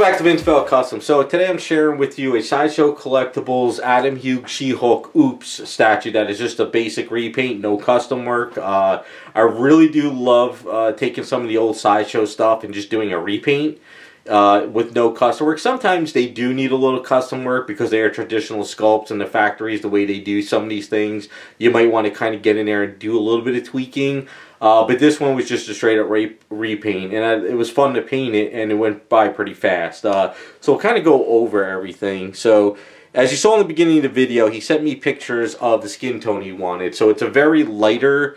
Welcome back to Vince Bell Custom. So today I'm sharing with you a Sideshow Collectibles Hughes She Hulk Oops statue that is just a basic repaint, no custom work. I really do love taking some of the old Sideshow stuff and just doing a repaint with no custom work. Sometimes they do need a little custom work because they are traditional sculpts and the factories, the way they do some of these things, you might want to kind of get in there and do a little bit of tweaking. But this one was just a straight up repaint, and it was fun to paint it, and it went by pretty fast. So we'll kind of go over everything. So as you saw in the beginning of the video, he sent me pictures of the skin tone he wanted. So it's a very lighter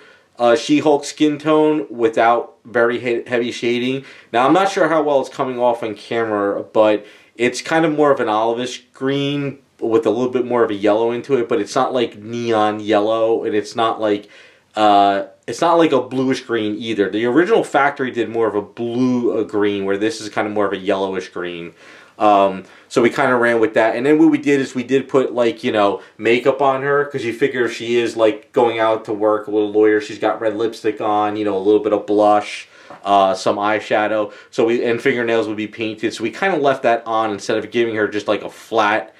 She-Hulk skin tone without very heavy shading. Now I'm not sure how well it's coming off on camera, but it's kind of more of an olivish green with a little bit more of a yellow into it, but it's not like neon yellow, and it's not like a bluish green either. The original factory did more of a blue green, where this is kind of more of a yellowish green. So we kind of ran with that. And then what we did is we did put, like, you know, makeup on her, because you figure if she is like going out to work, a little lawyer, she's got red lipstick on, you know, a little bit of blush, some eyeshadow, and fingernails would be painted. So we kind of left that on instead of giving her just like a flat,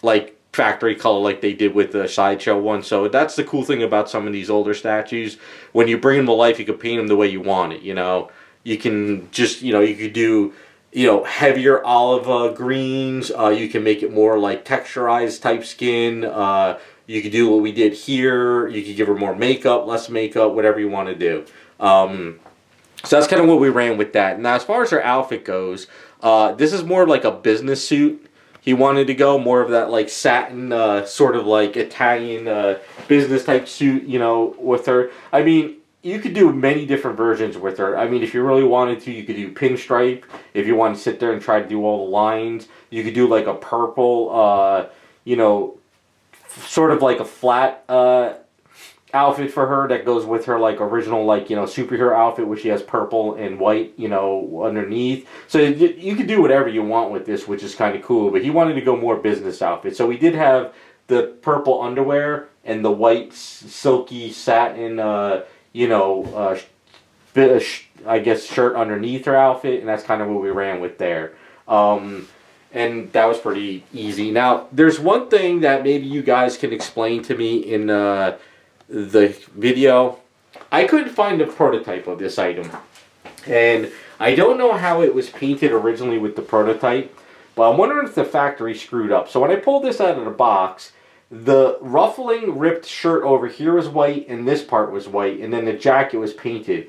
like, factory color like they did with the Sideshow one. So that's the cool thing about some of these older statues. When you bring them to life, you can paint them the way you want it, you know. You can just, you know, you could do, you know, heavier olive greens. You can make it more like texturized type skin. You could do what we did here. You could give her more makeup, less makeup, whatever you want to do. So that's kind of what we ran with that. Now, as far as her outfit goes, this is more like a business suit. He wanted to go more of that like satin, sort of like Italian business type suit, you know, with her. I mean, you could do many different versions with her. I mean, if you really wanted to, you could do pinstripe. If you want to sit there and try to do all the lines, you could do like a purple, you know, sort of like a flat outfit for her that goes with her like original, like, you know, superhero outfit, where she has purple and white, you know, underneath. So you can do whatever you want with this, which is kind of cool. But he wanted to go more business outfit, so we did have the purple underwear and the white silky satin, you know, I guess shirt underneath her outfit, and that's kind of what we ran with there. And that was pretty easy. Now, there's one thing that maybe you guys can explain to me in the video. I couldn't find a prototype of this item, and I don't know how it was painted originally with the prototype, but I'm wondering if the factory screwed up. So when I pulled this out of the box, the ruffling ripped shirt over here was white, and this part was white, and then the jacket was painted.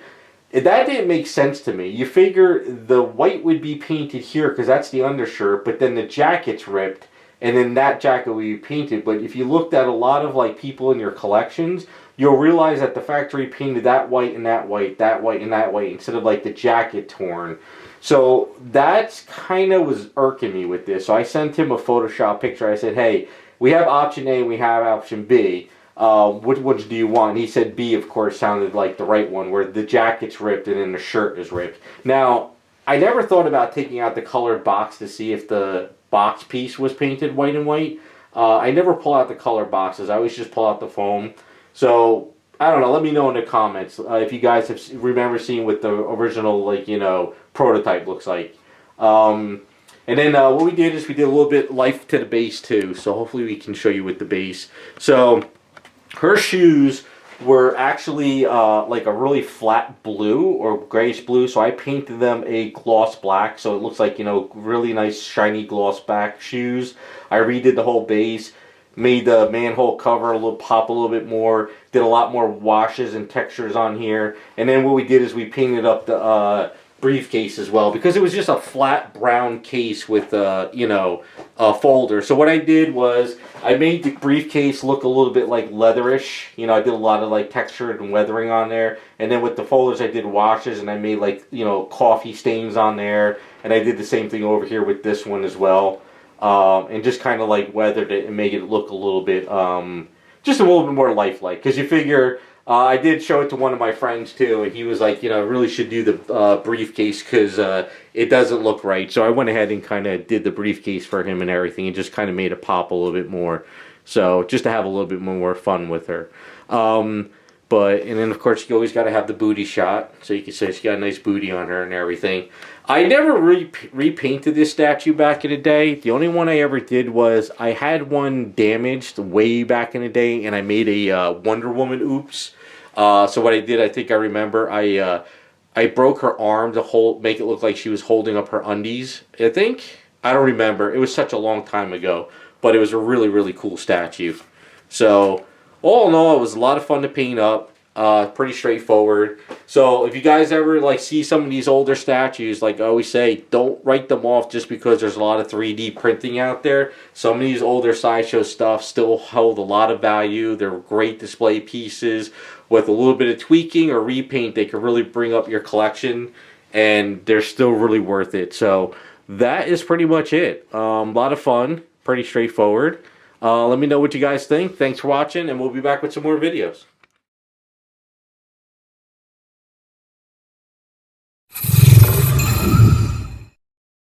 That didn't make sense to me. You figure the white would be painted here because that's the undershirt, but then the jacket's ripped, and then that jacket will be painted. But if you looked at a lot of like people in your collections, you'll realize that the factory painted that white and that white, that white and that white, instead of like the jacket torn. So that's kind of was irking me with this. So I sent him a Photoshop picture. I said, hey, we have option A and we have option B. Which ones do you want? And he said B, of course, sounded like the right one, where the jacket's ripped and then the shirt is ripped. Now, I never thought about taking out the colored box to see if the box piece was painted white and white. I never pull out the color boxes. I always just pull out the foam. So I don't know. Let me know in the comments if you guys have remember seeing what the original, like, you know, prototype looks like. And then what we did is we did a little bit life to the base too. So hopefully we can show you with the base. So her shoes were actually like a really flat blue or grayish blue, so I painted them a gloss black, so it looks like, you know, really nice shiny gloss black shoes. I redid the whole base, made the manhole cover pop a little bit more, did a lot more washes and textures on here, and then what we did is we painted up the briefcase as well, because it was just a flat brown case with you know, a folder. So what I did was I made the briefcase look a little bit like leatherish. You know, I did a lot of like texture and weathering on there, and then with the folders I did washes, and I made like, you know, coffee stains on there, and I did the same thing over here with this one as well, and just kind of like weathered it and made it look a little bit just a little bit more lifelike, because you figure I did show it to one of my friends too, and he was like, you know, I really should do the briefcase because it doesn't look right. So I went ahead and kind of did the briefcase for him and everything, and just kind of made it pop a little bit more. So just to have a little bit more fun with her. And then of course you always got to have the booty shot, so you can say she got a nice booty on her and everything. I never repainted this statue back in the day. The only one I ever did was I had one damaged way back in the day, and I made a Wonder Woman oops. So what I did, I think I remember, I broke her arm to make it look like she was holding up her undies. I think, I don't remember. It was such a long time ago, but it was a really, really cool statue. So all in all, it was a lot of fun to paint up. Pretty straightforward. So if you guys ever like see some of these older statues, like I always say, don't write them off just because there's a lot of 3D printing out there. Some of these older Sideshow stuff still hold a lot of value. They're great display pieces. With a little bit of tweaking or repaint, they can really bring up your collection, and they're still really worth it. So that is pretty much it. A lot of fun, pretty straightforward. Let me know what you guys think. Thanks for watching, and we'll be back with some more videos.